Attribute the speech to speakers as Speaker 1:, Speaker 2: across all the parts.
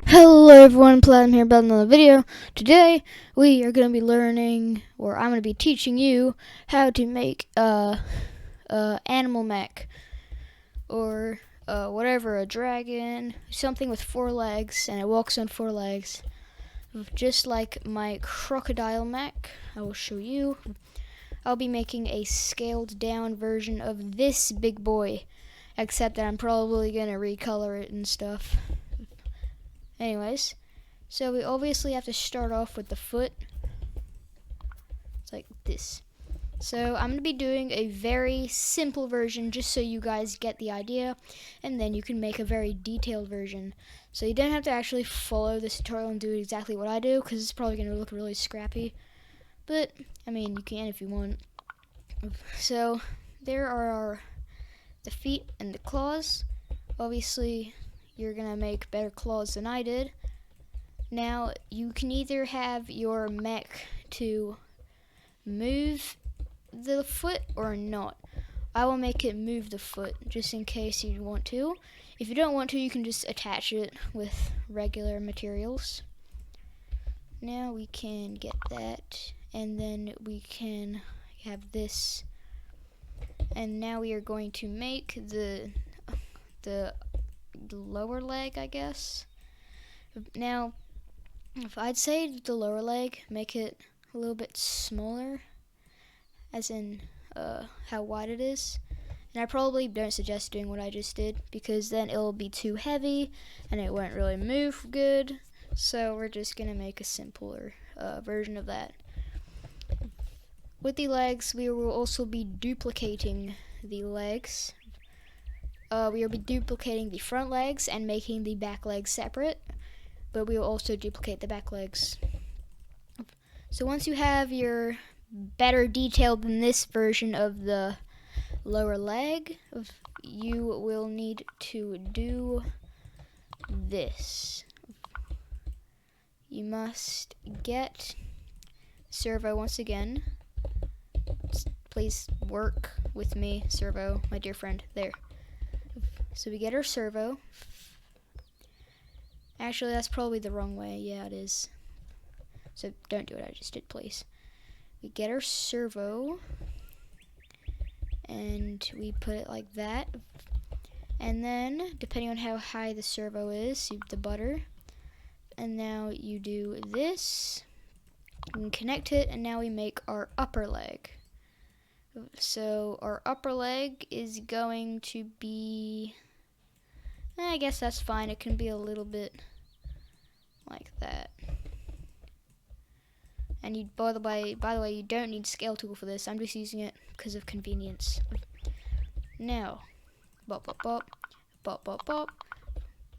Speaker 1: Hello everyone, Platinum here about another video. Today we are going to be learning, or I'm going to be teaching you how to make animal mech, or whatever, a dragon, something with 4 legs, and it walks on 4 legs, just like my crocodile mech. I will show you. I'll be making a scaled down version of this big boy, except that I'm probably going to recolor it and stuff. Anyways, so we obviously have to start off with the foot. It's like this. So I'm going to be doing a very simple version just so you guys get the idea, and then you can make a very detailed version. So you don't have to actually follow this tutorial and do exactly what I do, because it's probably going to look really scrappy. But, I mean, you can if you want. So there are the feet and the claws. Obviously, you're gonna make better claws than I did. Now you can either have your mech to move the foot or not. I will make it move the foot just in case you want to. If you don't want to, you can just attach it with regular materials. Now we can get that, and then we can have this, and now we are going to make the lower leg, I guess. Now, if I'd say the lower leg, make it a little bit smaller, as in how wide it is. And I probably don't suggest doing what I just did, because then it'll be too heavy and it won't really move good. So we're just gonna make a simpler version of that. With the legs, we will also be duplicating the legs. We will be duplicating the front legs and making the back legs separate, but we will also duplicate the back legs. So once you have your better detailed than this version of the lower leg, you will need to do this. You must get servo once again. Please work with me, servo, my dear friend. There. So we get our servo. Actually, that's probably the wrong way. Yeah, it is. So don't do what I just did, please. We get our servo, and we put it like that. And then, depending on how high the servo is, you the butter. And now you do this. You can connect it, and now we make our upper leg. So our upper leg is going to be, I guess that's fine. It can be a little bit like that. And you, by the way, you don't need scale tool for this. I'm just using it because of convenience. Now, bop bop bop, bop bop bop,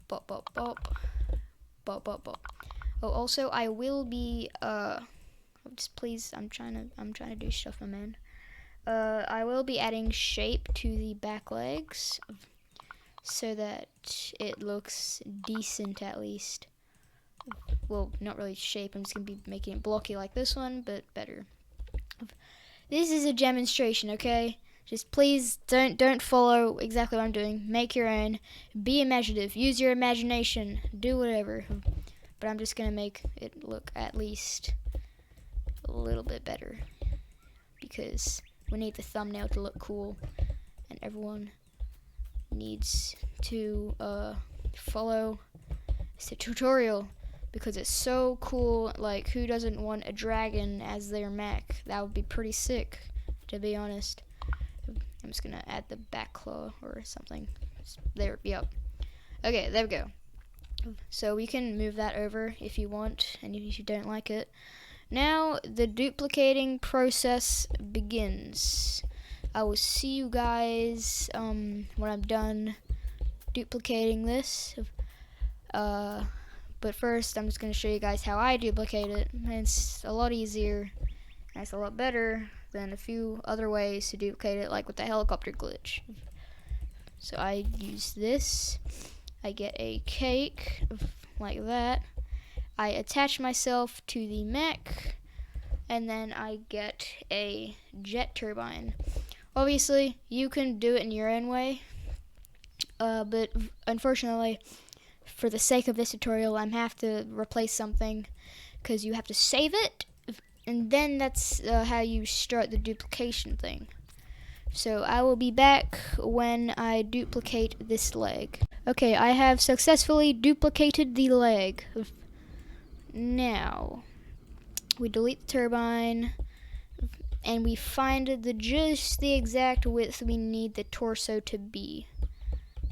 Speaker 1: bop bop bop, bop bop bop. Oh, also I will be just please, I'm trying to do stuff, my man. I will be adding shape to the back legs so that it looks decent, at least. Well, not really shape, I'm just going to be making it blocky like this one, but better. This is a demonstration, okay? Just please don't follow exactly what I'm doing. Make your own. Be imaginative. Use your imagination. Do whatever. But I'm just going to make it look at least a little bit better, because we need the thumbnail to look cool, and everyone needs to follow the tutorial, because it's so cool. Like, who doesn't want a dragon as their mech? That would be pretty sick, to be honest. I'm just gonna add the back claw or something. There, yep. Okay, there we go. So we can move that over if you want, and if you don't like it. Now the duplicating process begins. I will see you guys when I'm done duplicating this. But first, I'm just going to show you guys how I duplicate it. And it's a lot easier, and it's a lot better than a few other ways to duplicate it, like with the helicopter glitch. So I use this. I get a cake like that. I attach myself to the mech, and then I get a jet turbine. Obviously, you can do it in your own way, but unfortunately, for the sake of this tutorial, I'm have to replace something because you have to save it, and then that's how you start the duplication thing. So I will be back when I duplicate this leg. Okay, I have successfully duplicated the leg. Now, we delete the turbine, and we find just the exact width we need the torso to be.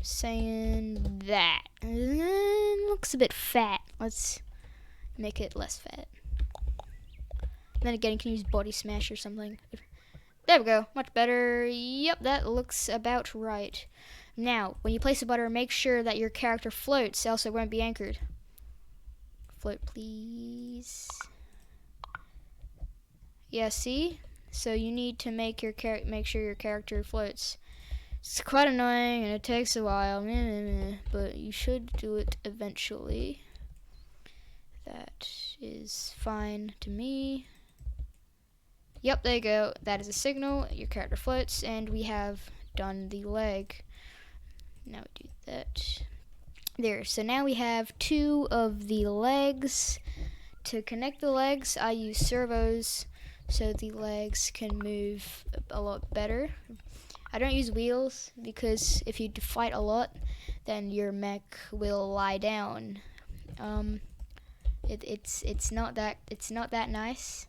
Speaker 1: Saying that. Looks a bit fat. Let's make it less fat. Then again, you can use body smash or something. There we go. Much better. Yep, that looks about right. Now, when you place a butter, make sure that your character floats, else it won't be anchored. Float, please. Yeah, see? So you need to make sure your character floats. It's quite annoying and it takes a while, but you should do it eventually. That is fine to me. Yep, there you go. That is a signal. Your character floats, and we have done the leg. Now we do that. There. So now we have 2 of the legs. To connect the legs, I use servos so the legs can move a lot better. I don't use wheels because if you fight a lot, then your mech will lie down. It's not that nice,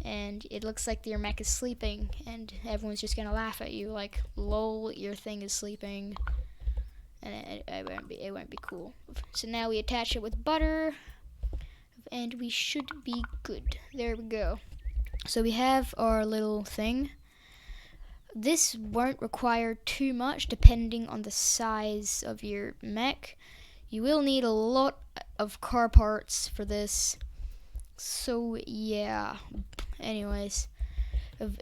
Speaker 1: and it looks like your mech is sleeping, and everyone's just gonna laugh at you like, "Lol, your thing is sleeping," and it won't be cool. So now we attach it with butter, and we should be good. There we go. So we have our little thing. This won't require too much depending on the size of your mech. You will need a lot of car parts for this. So yeah. Anyways,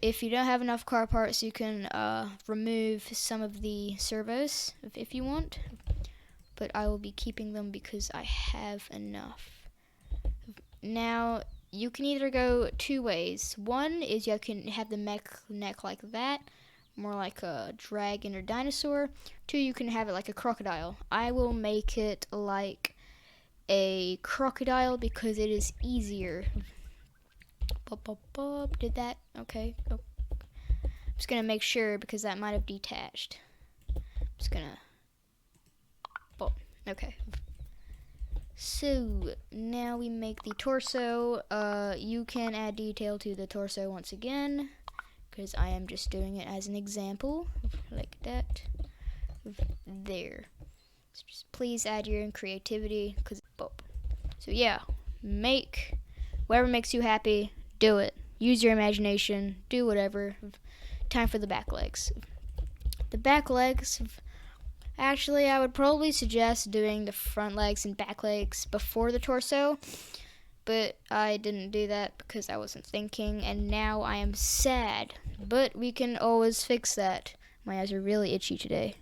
Speaker 1: if you don't have enough car parts, you can remove some of the servos if you want. But I will be keeping them because I have enough. Now, you can either go 2 ways. One is you can have the mech neck like that, more like a dragon or dinosaur. 2, you can have it like a crocodile. I will make it like a crocodile because it is easier. Did that? Okay. Oh. I'm just gonna make sure because that might have detached. I'm just gonna. Okay. So now we make the torso. You can add detail to the torso once again, because I am just doing it as an example, like that. There. So just please add your own creativity, because so yeah, make whatever makes you happy. Do it. Use your imagination. Do whatever. Time for the back legs. The back legs. Actually, I would probably suggest doing the front legs and back legs before the torso, but I didn't do that because I wasn't thinking, and now I am sad. But we can always fix that. My eyes are really itchy today.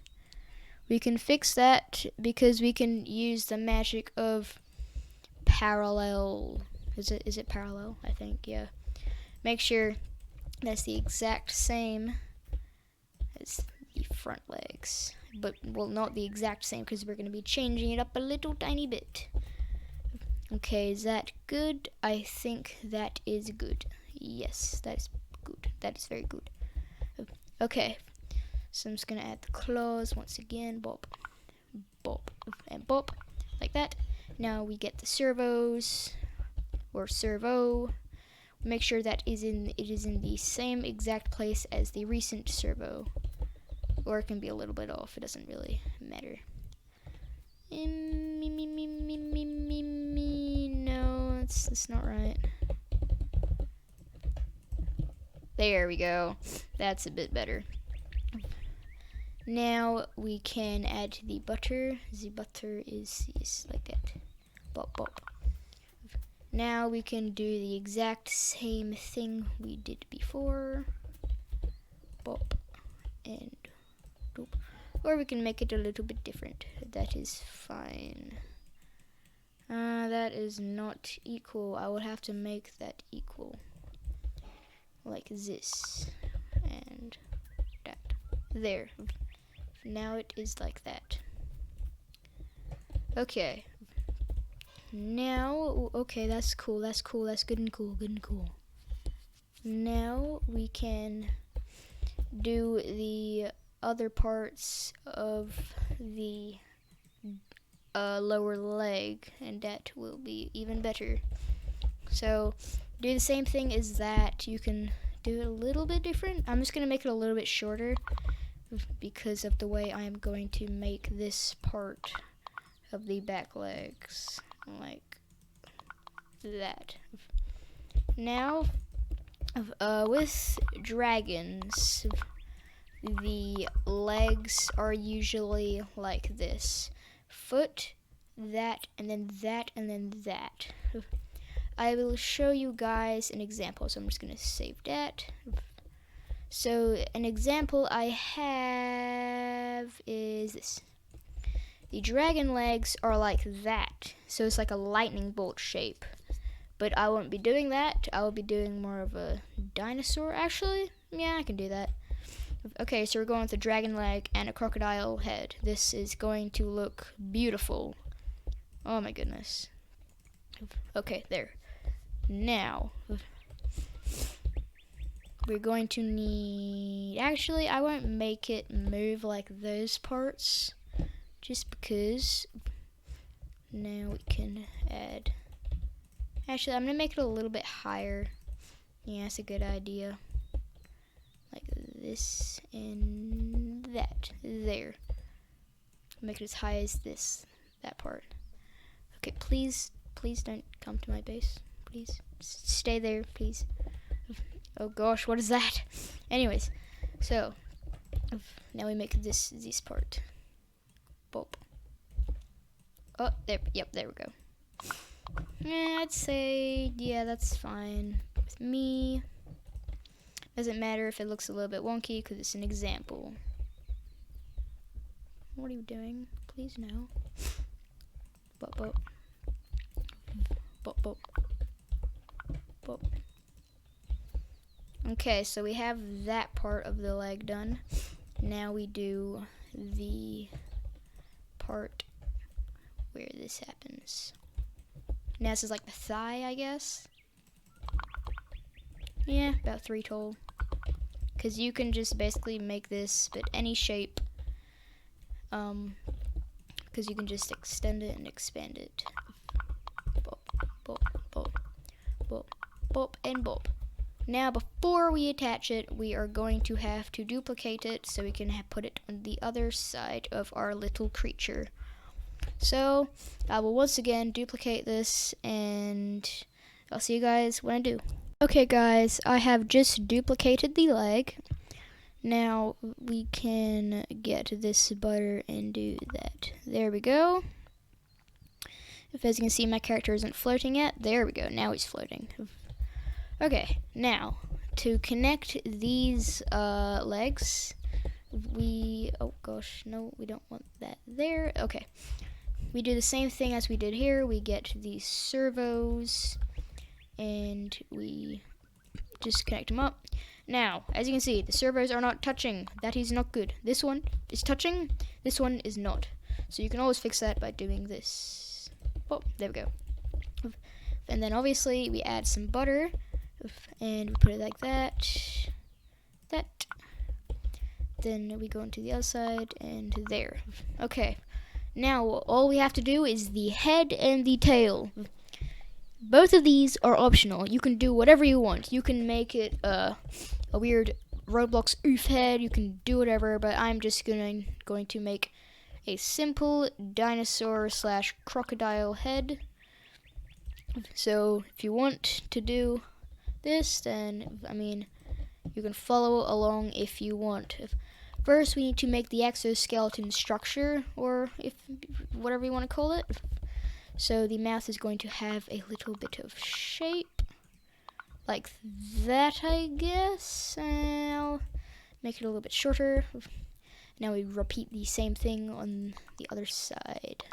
Speaker 1: We can fix that because we can use the magic of parallel. Is it parallel? I think, yeah. Make sure that's the exact same as the front legs. But, well, not the exact same because we're going to be changing it up a little tiny bit. Okay, is that good? I think that is good. Yes, that is good. That is very good. Okay, so I'm just going to add the claws once again. Bop, bop, and bop, like that. Now we get the servos, or servo. Make sure that it is in the same exact place as the recent servo. Or it can be a little bit off. It doesn't really matter. No, that's not right. There we go. That's a bit better. Now we can add the butter. The butter is like that. Bop, bop. Now we can do the exact same thing we did before. Bop and doop. Or we can make it a little bit different. That is fine. That is not equal. I would have to make that equal. Like this. And There. Now it is like that. Okay. Now, okay, that's cool, that's cool, that's good and cool, good and cool. Now we can do the other parts of the lower leg, and that will be even better. So do the same thing as that. You can do it a little bit different. I'm just going to make it a little bit shorter because of the way I am going to make this part of the back legs, like that. Now, with dragons, the legs are usually like this. Foot, that, and then that, and then that. I will show you guys an example, so I'm just going to save that. So an example I have is this. The dragon legs are like that, so it's like a lightning bolt shape. But I won't be doing that. I will be doing more of a dinosaur, actually. Yeah, I can do that. Okay, so we're going with a dragon leg and a crocodile head. This is going to look beautiful. Oh my goodness. Okay, there. Now, we're going to need... Actually, I won't make it move like those parts, just because. Now we can add... Actually, I'm going to make it a little bit higher. Yeah, that's a good idea. Like this and that. There. Make it as high as this. That part. Okay, please don't come to my base. Please. Stay there, please. Oh gosh, what is that? Anyways, so now we make this part. Boop. Oh, there. Yep, there we go. Yeah, I'd say, yeah, that's fine with me. Doesn't matter if it looks a little bit wonky because it's an example. What are you doing? Please no. Bop, bop. Bop, bop. Bop. Okay, so we have that part of the leg done. Now we do the part where this happens. Now this is like the thigh, I guess. Yeah, about 3 tall. Because you can just basically make this but any shape. Because you can just extend it and expand it. Bop, bop, bop, bop, bop, and bop. Now, before we attach it, we are going to have to duplicate it so we can put it on the other side of our little creature. So, I will once again duplicate this, and I'll see you guys when I do. Okay guys, I have just duplicated the leg. Now, we can get this butter and do that. There we go. As you can see, my character isn't floating yet. There we go, now he's floating. Okay, now, to connect these legs, oh gosh, no, we don't want that there. Okay, we do the same thing as we did here. We get these servos, and we just connect them up. Now, as you can see, the servos are not touching. That is not good. This one is touching, this one is not. So you can always fix that by doing this. Oh, there we go. And then obviously, we add some butter. And we put it like that, then we go into the other side, and there. Okay, now all we have to do is the head and the tail. Both of these are optional. You can do whatever you want. You can make it a weird Roblox oof head, you can do whatever, but I'm just going to make a simple dinosaur / crocodile head. So if you want to do this, then, I mean, you can follow along if you want. First, we need to make the exoskeleton structure, or if whatever you want to call it. So the mouth is going to have a little bit of shape, like that, I guess. I'll make it a little bit shorter. Now we repeat the same thing on the other side.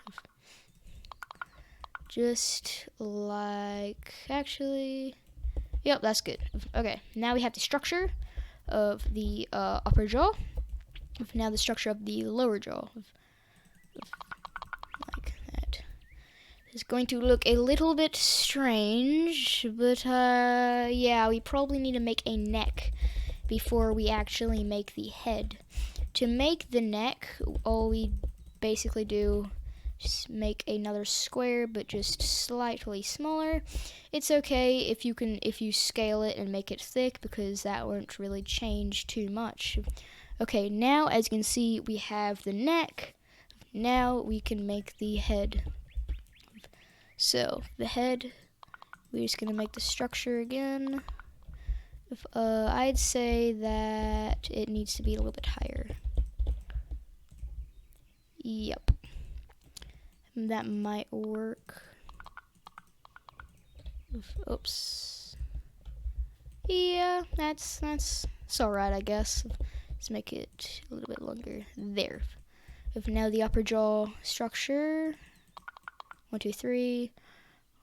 Speaker 1: Just like, actually... Yep, that's good. Okay, now we have the structure of the upper jaw. Now the structure of the lower jaw. Like that. It's going to look a little bit strange, but yeah, we probably need to make a neck before we actually make the head. To make the neck, all we basically do is make another square, but just slightly smaller. It's okay if you scale it and make it thick, because that won't really change too much. Okay, now as you can see, we have the neck. Now we can make the head. So the head, we're just gonna make the structure again. I'd say that it needs to be a little bit higher. Yep, that might work. Oops. Yeah, that's alright, I guess. Let's make it a little bit longer. There. Now the upper jaw structure. 1, 2, 3.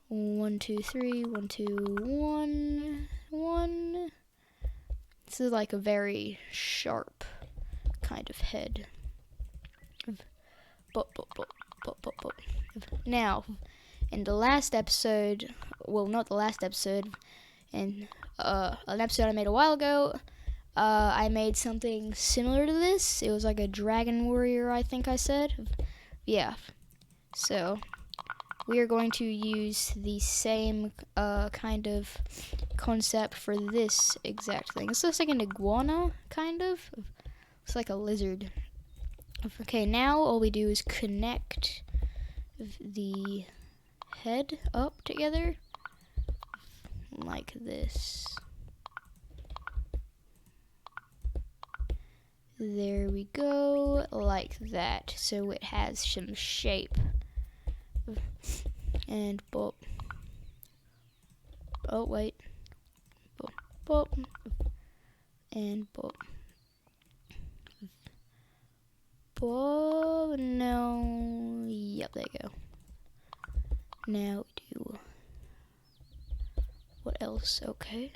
Speaker 1: 1, 2, 3. 1, 2, 1. 1. This is like a very sharp kind of head. Now, in the last episode, well, not the last episode, in an episode I made a while ago, I made something similar to this. It was like a dragon warrior, I think I said. Yeah. So we are going to use the same kind of concept for this exact thing. This looks like an iguana, kind of. It's like a lizard. Okay, now all we do is connect the head up together like this. There we go, like that. So it has some shape. And bop. Oh wait. Bop, bop. And bop. Bop. No. Yep, there you go. Now we do. What else? Okay.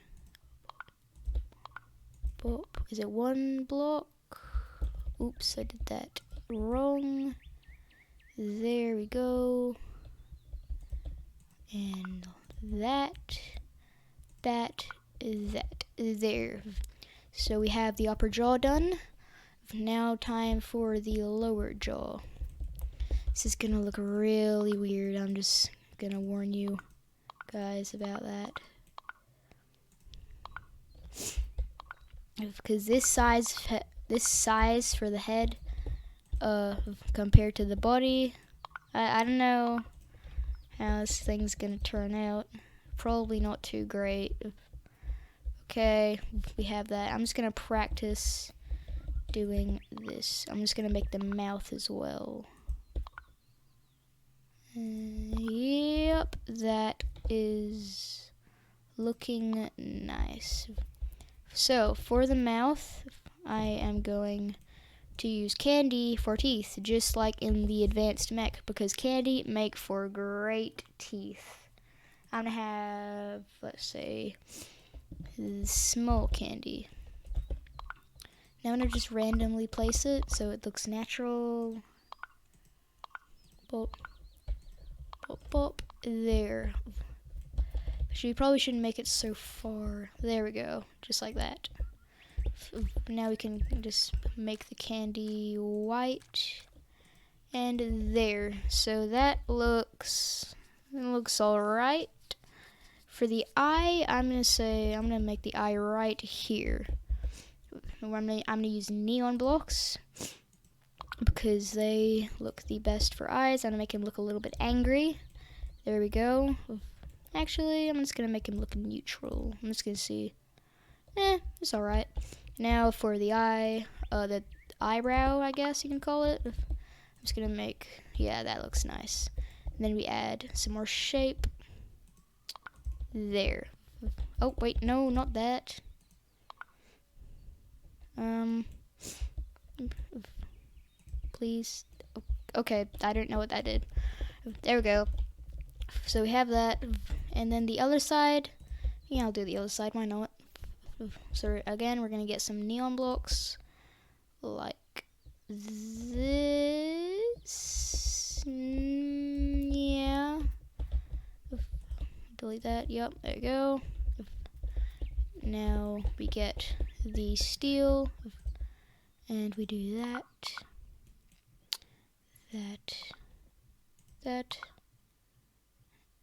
Speaker 1: Bop. Is it one block? Oops, I did that wrong. There we go. And that. There. So we have the upper jaw done. Now time for the lower jaw. This is gonna look really weird. I'm just gonna warn you guys about that. Because this size for the head, compared to the body, I don't know how this thing's gonna turn out. Probably not too great. Okay, we have that. I'm just gonna practice doing this. I'm just gonna make the mouth as well. Yep, that is looking nice. So for the mouth, I am going to use candy for teeth, just like in the advanced mech, because candy make for great teeth. I'm gonna have, let's say, small candy. Now I'm gonna just randomly place it so it looks natural. Bop, bop, bop. There. We probably shouldn't make it so far. There we go, just like that. Now we can just make the candy white, and there. So that looks alright. For the eye, I'm gonna make the eye right here. I'm gonna use neon blocks because they look the best for eyes. I'm gonna make him look a little bit angry. There we go. Actually, I'm just gonna make him look neutral. I'm just gonna see. It's alright. Now for the eye, the eyebrow, I guess you can call it. I'm just gonna make, yeah, that looks nice. And then we add some more shape. There. Oh, wait, no, not that. Please. Okay, I don't know what that did. There we go. So we have that. And then the other side. Yeah, I'll do the other side, why not? So again, we're gonna get some neon blocks like this. Yeah. Delete that. Yep, there you go. Now we get the steel, and we do that, that,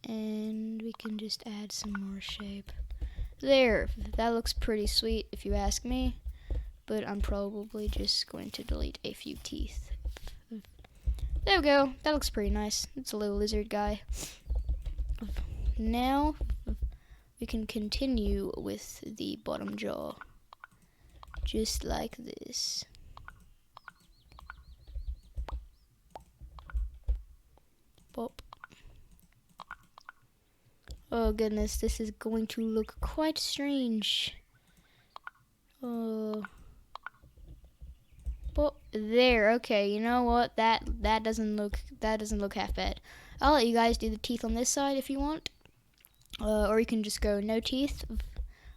Speaker 1: and we can just add some more shape. There, that looks pretty sweet if you ask me, but I'm probably just going to delete a few teeth. There we go, that looks pretty nice. It's a little lizard guy. Now we can continue with the bottom jaw, just like this. Pop. Oh goodness, this is going to look quite strange. Oh, there. Okay, you know what? That doesn't look half bad. I'll let you guys do the teeth on this side if you want, or you can just go no teeth.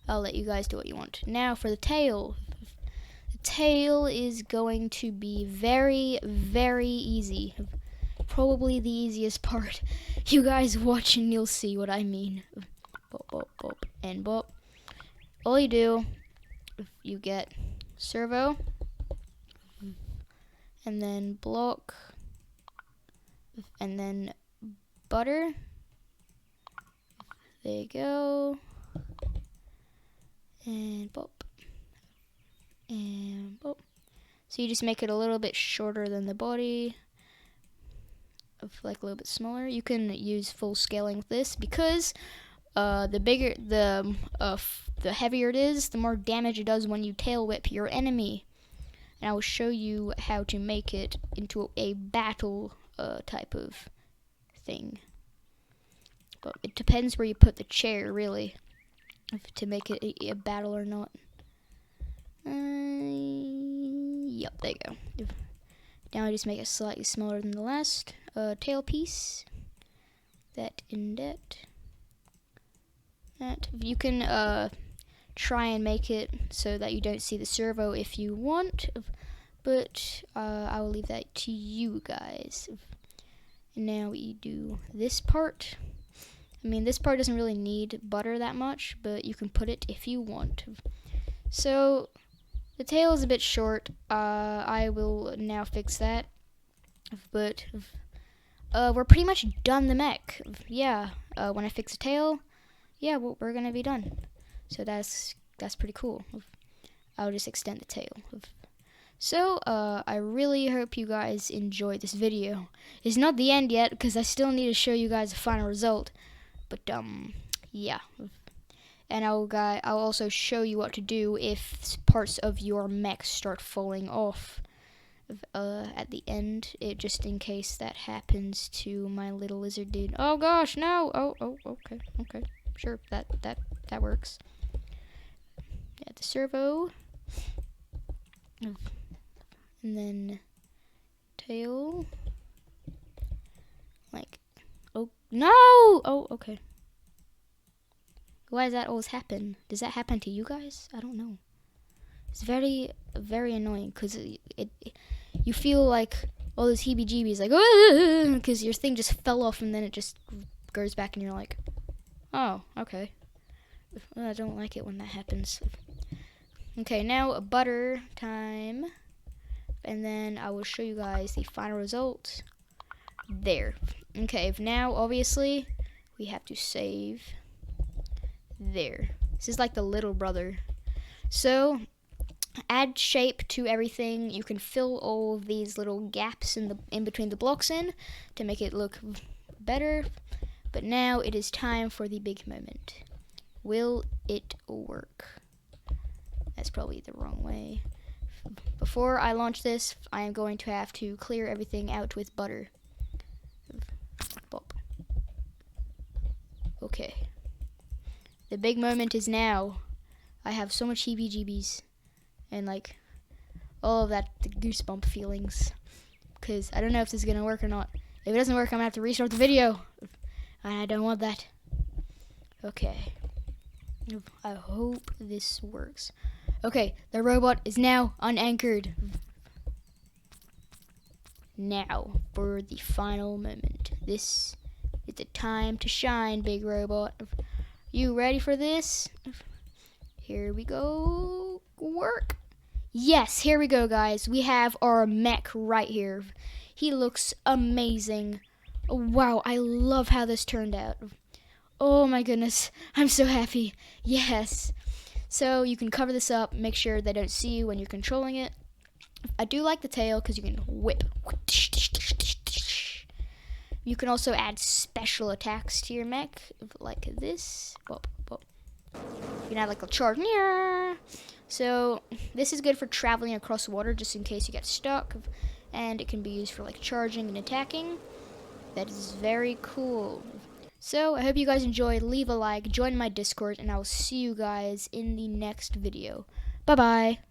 Speaker 1: I'll let you guys do what you want. Now for the tail. The tail is going to be very, very easy. Probably the easiest part. You guys watch and you'll see what I mean. Bop, bop, bop, and bop. All you do, you get servo, and then block, and then butter. There you go. And bop. And bop. So you just make it a little bit shorter than the body. Like a little bit smaller. You can use full scaling with this because the heavier it is, the more damage it does when you tail whip your enemy. And I will show you how to make it into a battle type of thing. But it depends where you put the chair, really, to make it a battle or not. Yep, there you go. Now I just make it slightly smaller than the last tail piece. That and that. You can try and make it so that you don't see the servo if you want, but I will leave that to you guys. And now we do this part. I mean, this part doesn't really need butter that much, but you can put it if you want. So the tail is a bit short. I will now fix that. But we're pretty much done the mech. Yeah. When I fix the tail, yeah, well, we're gonna be done. So that's pretty cool. I'll just extend the tail. So I really hope you guys enjoyed this video. It's not the end yet because I still need to show you guys the final result. But yeah. And I'll also show you what to do if parts of your mech start falling off at the end, just in case that happens to my little lizard dude. Oh gosh, no! Oh, okay, sure, that works. Yeah, the servo, and then tail. Like, oh no! Oh, okay. Why does that always happen? Does that happen to you guys? I don't know. It's very, very annoying because you feel like all those heebie-jeebies, like, because your thing just fell off and then it just goes back and you're like, oh, okay. I don't like it when that happens. Okay, now butter time. And then I will show you guys the final result. There. Okay, now obviously we have to save. There. This is like the little brother. So add shape to everything. You can fill all of these little gaps in between the blocks to make it look better. But now it is time for the big moment. Will it work? That's probably the wrong way. Before I launch this, I am going to have to clear everything out with butter. Bop. Okay. The big moment is now. I have so much heebie-jeebies and like all of that, the goosebump feelings, because I don't know if this is gonna work or not. If it doesn't work, I'm gonna have to restart the video, and I don't want that. Okay. I hope this works. Okay, the robot is now unanchored. Now for the final moment. This is the time to shine, big robot. You ready for this? Here we go. Work. Yes, here we go, guys. We have our mech right here. He looks amazing. Wow, I love how this turned out. Oh my goodness, I'm so happy. Yes. So you can cover this up, make sure they don't see you when you're controlling it. I do like the tail because you can whip. You can also add special attacks to your mech, like this. You can add like a charge. So this is good for traveling across water, just in case you get stuck, and it can be used for like charging and attacking. That is very cool. So I hope you guys enjoyed. Leave a like, join my Discord, and I will see you guys in the next video. Bye bye.